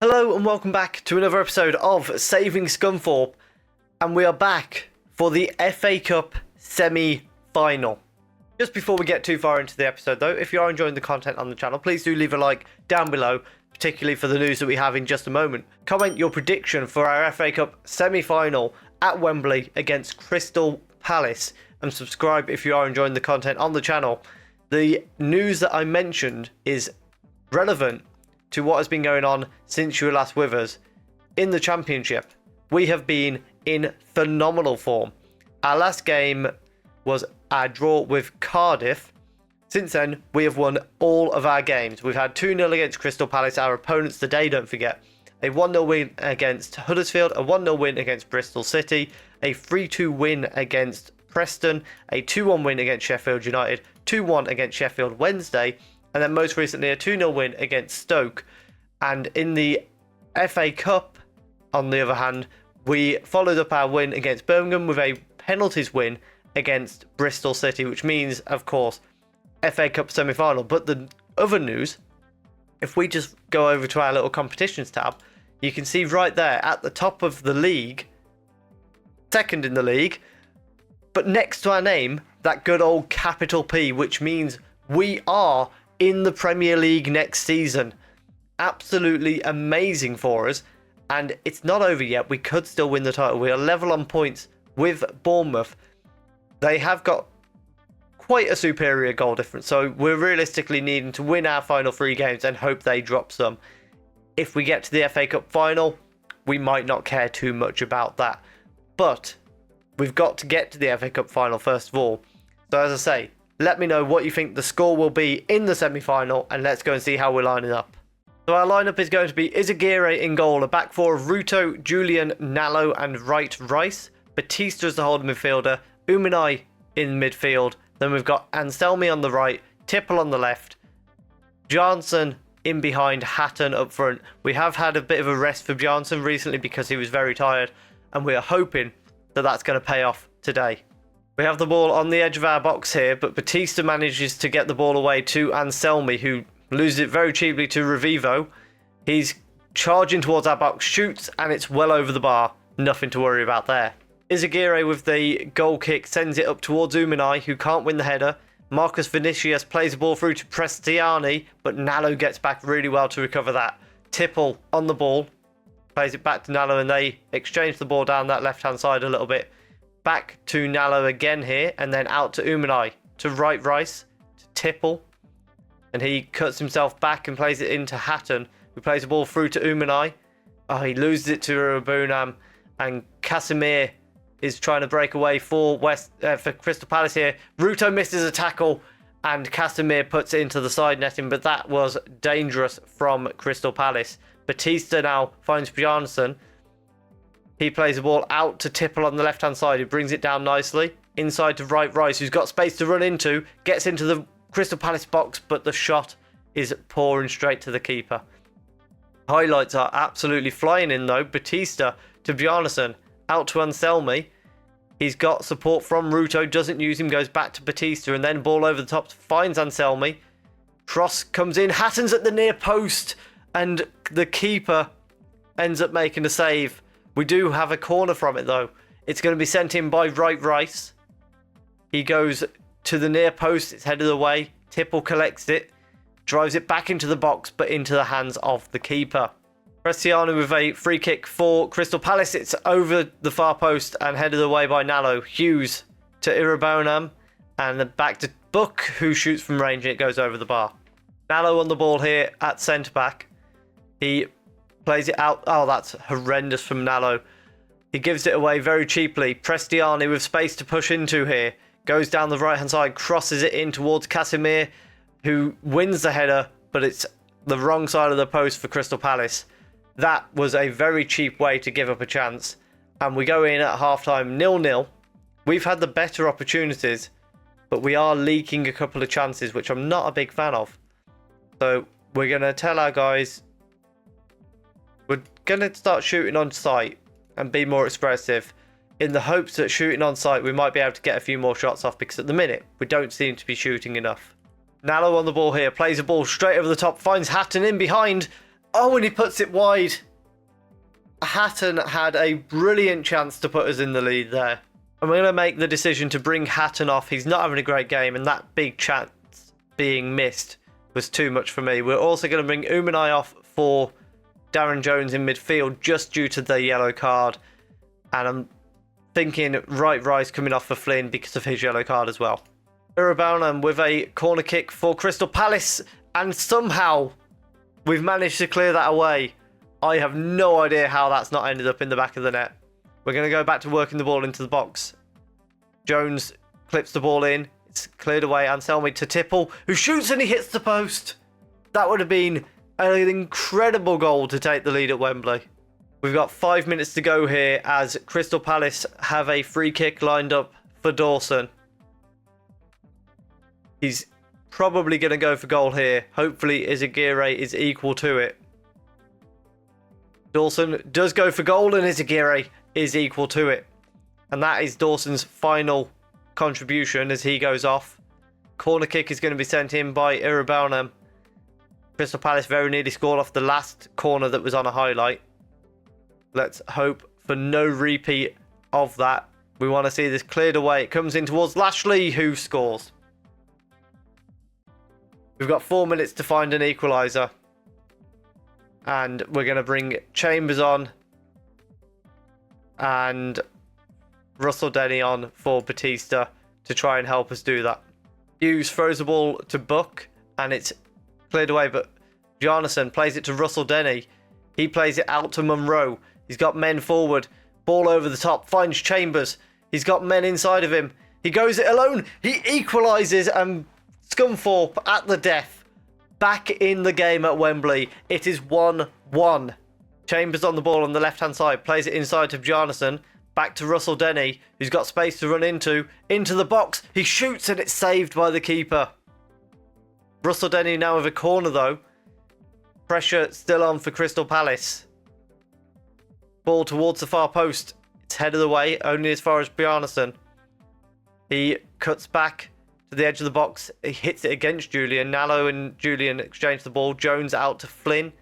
Hello and welcome back to another episode of Saving Scunthorpe, and we are back for the FA Cup semi-final. Just before we get too far into the episode though, if you are enjoying the content on the channel, please do leave a like down below, particularly for the news that we have in just a moment. Comment your prediction for our FA Cup semi-final at Wembley against Crystal Palace, and subscribe if you are enjoying the content on the channel. The news that I mentioned is relevant to what has been going on since you were last with us in the Championship. We have been in phenomenal form. Our last game was our draw with Cardiff. Since then, we have won all of our games. We've had 2-0 against Crystal Palace, our opponents today, don't forget. A 1-0 win against Huddersfield, a 1-0 win against Bristol City, a 3-2 win against Preston, a 2-1 win against Sheffield United, 2-1 against Sheffield Wednesday, and then most recently a 2-0 win against Stoke. And in the FA Cup, on the other hand, we followed up our win against Birmingham with a penalties win against Bristol City, which means, of course, FA Cup semi-final. But the other news, if we just go over to our little competitions tab, you can see right there at the top of the league, second in the league, but next to our name, that good old capital P, which means we are in the Premier League next season. Absolutely amazing for us, and it's not over yet. We could still win the title. We are level on points with Bournemouth. They have got quite a superior goal difference, so we're realistically needing to win our final 3 games and hope they drop some. If we get to the FA Cup final, we might not care too much about that, but we've got to get to the FA Cup final first of all. So as I say, let me know what you think the score will be in the semi-final, and let's go and see how we're lining up. So our lineup is going to be Izaguirre in goal, a back four of Ruto, Julian, Nallo and Wright Rice. Batista as the holding midfielder, Uminai in midfield. Then we've got Anselmi on the right, Tipple on the left, Johnson in behind, Hatton up front. We have had a bit of a rest for Johnson recently because he was very tired, and we are hoping that that's going to pay off today. We have the ball on the edge of our box here, but Batista manages to get the ball away to Anselmi, who loses it very cheaply to Revivo. He's charging towards our box, shoots, and it's well over the bar. Nothing to worry about there. Izaguirre with the goal kick sends it up towards Uminai, who can't win the header. Marcus Vinicius plays the ball through to Prestiani, but Nallo gets back really well to recover that. Tipple on the ball, plays it back to Nallo, and they exchange the ball down that left-hand side a little bit. Back to Nallo again here, and then out to Uminai, to Wright Rice, to Tipple, and he cuts himself back and plays it into Hatton, who plays the ball through to Uminai. Oh, he loses it to Rabunam, and Casemir is trying to break away for Crystal Palace here. Ruto misses a tackle, and Casemir puts it into the side netting, but that was dangerous from Crystal Palace. Batista now finds Bjarnason. He plays the ball out to Tipple on the left-hand side, who brings it down nicely. Inside to Wright Rice, who's got space to run into. Gets into the Crystal Palace box, but the shot is pouring straight to the keeper. Highlights are absolutely flying in though. Batista to Bjarnason, out to Anselmi. He's got support from Ruto, doesn't use him, goes back to Batista, and then ball over the top, finds Anselmi. Cross comes in, Hatton's at the near post, and the keeper ends up making a save. We do have a corner from it though. It's going to be sent in by Wright Rice. He goes to the near post, it's headed away. Tipple collects it, drives it back into the box, but into the hands of the keeper. Prestiani with a free kick for Crystal Palace. It's over the far post and headed away by Nallo. Hughes to Irabonam, and then back to Buck, who shoots from range, and it goes over the bar. Nallo on the ball here at centre back. He plays it out. Oh, that's horrendous from Nallo. He gives it away very cheaply. Prestiani with space to push into here. Goes down the right-hand side, crosses it in towards Casemir, who wins the header, but it's the wrong side of the post for Crystal Palace. That was a very cheap way to give up a chance. And we go in at half-time 0-0. We've had the better opportunities, but we are leaking a couple of chances, which I'm not a big fan of. So we're going to tell our guys we're going to start shooting on sight and be more expressive, in the hopes that shooting on sight we might be able to get a few more shots off, because at the minute we don't seem to be shooting enough. Nallo on the ball here, plays the ball straight over the top, finds Hatton in behind, Oh, and he puts it wide. Hatton had a brilliant chance to put us in the lead there. And we're going to make the decision to bring Hatton off. He's not having a great game, and that big chance being missed was too much for me. We're also going to bring Umanai off for Darren Jones in midfield just due to the yellow card. And I'm thinking Wright Rice coming off for Flynn because of his yellow card as well. Urabaunam with a corner kick for Crystal Palace, and somehow we've managed to clear that away. I have no idea how that's not ended up in the back of the net. We're going to go back to working the ball into the box. Jones clips the ball in. It's cleared away. Anselmi to Tipple, who shoots and he hits the post. That would have been an incredible goal to take the lead at Wembley. We've got 5 minutes to go here as Crystal Palace have a free kick lined up for Dawson. He's probably going to go for goal here. Hopefully Izagirre is equal to it. Dawson does go for goal and Izagirre is equal to it. And that is Dawson's final contribution as he goes off. Corner kick is going to be sent in by Urabaunam. Crystal Palace very nearly scored off the last corner that was on a highlight. Let's hope for no repeat of that. We want to see this cleared away. It comes in towards Lashley, who scores. We've got 4 minutes to find an equaliser. And we're going to bring Chambers on. And Russell Denny on for Batista to try and help us do that. Hughes throws the ball to Buck. And it's cleared away. But Jarnason plays it to Russell Denny. He plays it out to Munro. He's got men forward. Ball over the top. Finds Chambers. He's got men inside of him. He goes it alone. He equalises and Scunthorpe at the death. Back in the game at Wembley. It is 1-1. Chambers on the ball on the left-hand side. Plays it inside to Jarnason. Back to Russell Denny, who's got space to run into. Into the box. He shoots and it's saved by the keeper. Russell Denny now with a corner though. Pressure still on for Crystal Palace. Ball towards the far post. It's headed away, only as far as Bjarnason. He cuts back to the edge of the box. He hits it against Julian. Nallo and Julian exchange the ball. Jones out to Flynn.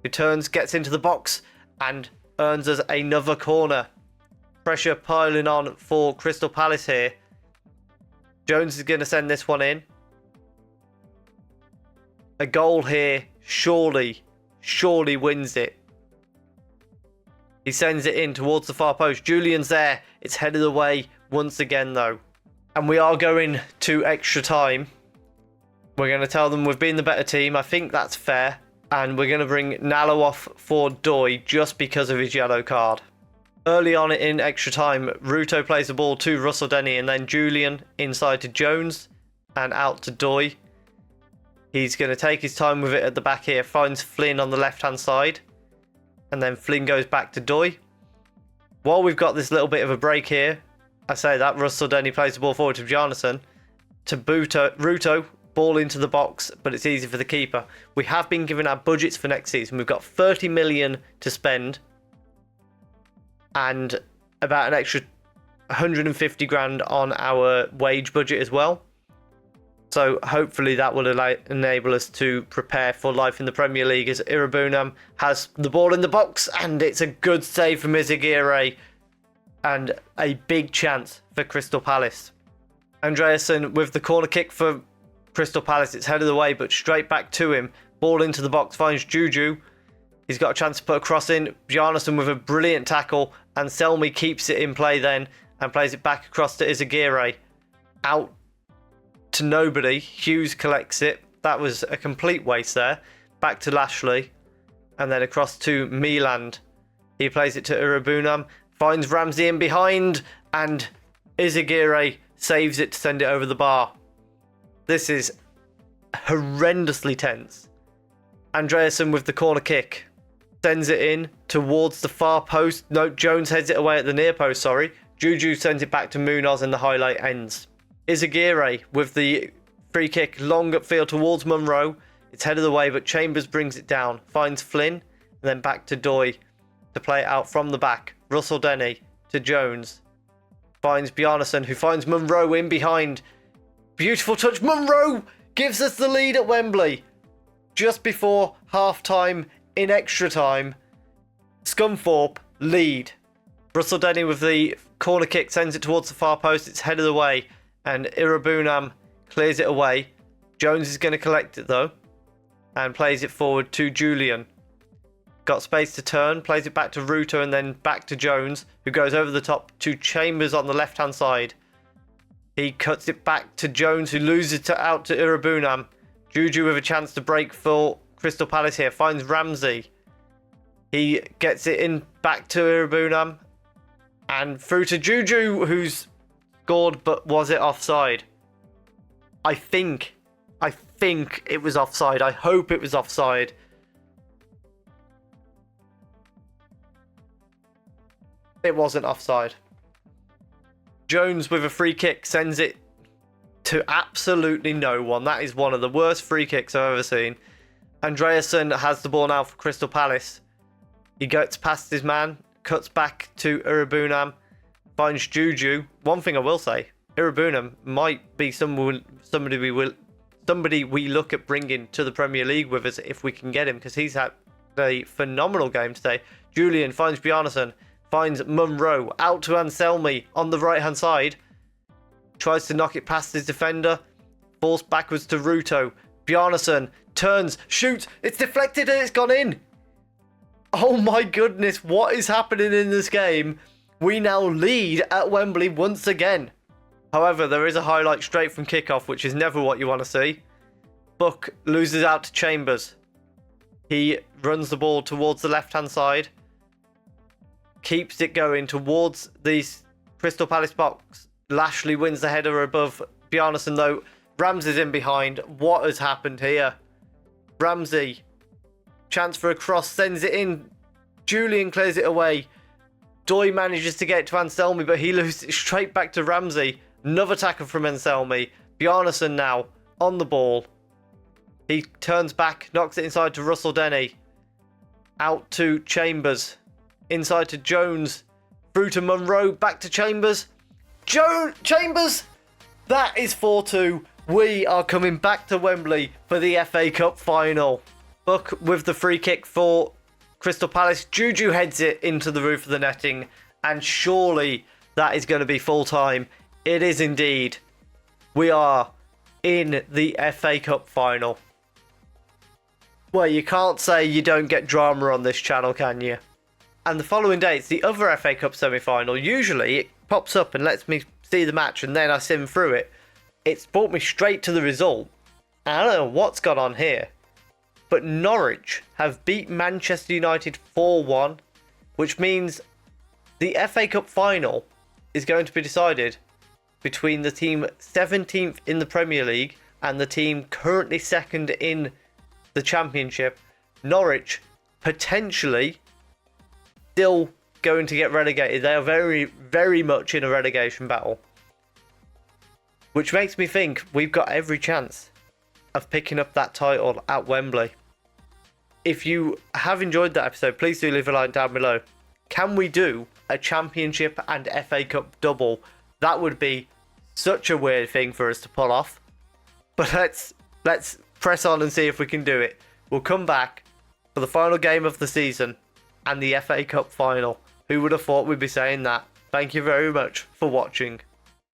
Who turns, gets into the box and earns us another corner. Pressure piling on for Crystal Palace here. Jones is going to send this one in. A goal here surely wins it. He sends it in towards the far post. Julian's there. It's headed away once again though. And we are going to extra time. We're going to tell them we've been the better team. I think that's fair. And we're going to bring Nallo off for Doy just because of his yellow card. Early on in extra time, Ruto plays the ball to Russell Denny and then Julian inside to Jones and out to Doy. He's going to take his time with it at the back here. Finds Flynn on the left-hand side. And then Flynn goes back to Doy. While we've got this little bit of a break here, I say that, Russell Denny plays the ball forward to Jarnason. To Ruto, ball into the box, but it's easy for the keeper. We have been given our budgets for next season. We've got 30 million to spend. And about an extra 150 grand on our wage budget as well. So hopefully that will enable us to prepare for life in the Premier League as Urabaunam has the ball in the box and it's a good save from Izagirre and a big chance for Crystal Palace. Andreasen with the corner kick for Crystal Palace. It's headed away but straight back to him. Ball into the box, finds Juju. He's got a chance to put a cross in. Bjarnason with a brilliant tackle and Selmy keeps it in play then and plays it back across to Izagirre. Out to nobody. Hughes collects it. That was a complete waste there. Back to Lashley. And then across to Meland. He plays it to Urabaunam. Finds Ramsey in behind. And Izagirre saves it to send it over the bar. This is horrendously tense. Andreasen with the corner kick. Sends it in towards the far post. No, Jones heads it away at the near post, sorry. Juju sends it back to Munoz and the highlight ends. Izagirre with the free kick long upfield towards Munro. It's headed away, but Chambers brings it down. Finds Flynn, and then back to Doy to play it out from the back. Russell Denny to Jones. Finds Bjarnason, who finds Munro in behind. Beautiful touch. Munro gives us the lead at Wembley. Just before half-time in extra time, Scunthorpe lead. Russell Denny with the corner kick sends it towards the far post. It's headed away, and Irabunam clears it away. Jones is going to collect it though, and plays it forward to Julian. Got space to turn, plays it back to Ruto and then back to Jones, who goes over the top to Chambers on the left-hand side. He cuts it back to Jones, who loses it out to Irabunam. Juju with a chance to break for Crystal Palace here, finds Ramsey. He gets it in back to Irabunam and through to Juju, who's scored, but was it offside? I think it was offside. I hope it was offside. It wasn't offside. Jones with a free kick sends it to absolutely no one. That is one of the worst free kicks I've ever seen. Andreasen has the ball now for Crystal Palace. He gets past his man, cuts back to Irabunam, finds Juju. One thing I will say, Irabunam might be somebody we look at bringing to the Premier League with us if we can get him, because he's had a phenomenal game today. Julian finds Bjarnason, finds Munro, out to Anselmi on the right-hand side. Tries to knock it past his defender. Falls backwards to Ruto. Bjarnason turns, shoots. It's deflected and it's gone in. Oh my goodness, what is happening in this game? We now lead at Wembley once again. However, there is a highlight straight from kickoff, which is never what you want to see. Buck loses out to Chambers. He runs the ball towards the left-hand side. Keeps it going towards the Crystal Palace box. Lashley wins the header above Bjarnason though. Ramsey's in behind. What has happened here? Ramsey. Chance for a cross. Sends it in. Julian clears it away. Doy manages to get to Anselmi, but he loses it straight back to Ramsey. Another tackle from Anselmi. Bjarnason now on the ball. He turns back. Knocks it inside to Russell Denny. Out to Chambers. Inside to Jones. Through to Munro. Back to Chambers. Chambers! That is 4-2. We are coming back to Wembley for the FA Cup final. Buck with the free kick for Crystal Palace. Juju heads it into the roof of the netting. And surely that is going to be full time. It is indeed. We are in the FA Cup final. Well, you can't say you don't get drama on this channel, can you? And the following day, it's the other FA Cup semi-final. Usually, it pops up and lets me see the match, and then I sim through it. It's brought me straight to the result. I don't know what's gone on here. But Norwich have beat Manchester United 4-1, which means the FA Cup final is going to be decided between the team 17th in the Premier League and the team currently second in the Championship. Norwich potentially still going to get relegated. They are very, very much in a relegation battle. Which makes me think we've got every chance of picking up that title at Wembley. If you have enjoyed that episode, please do leave a like down below. Can we do a Championship and FA Cup double? That would be such a weird thing for us to pull off. But let's press on and see if we can do it. We'll come back for the final game of the season and the FA Cup final. Who would have thought we'd be saying that? Thank you very much for watching.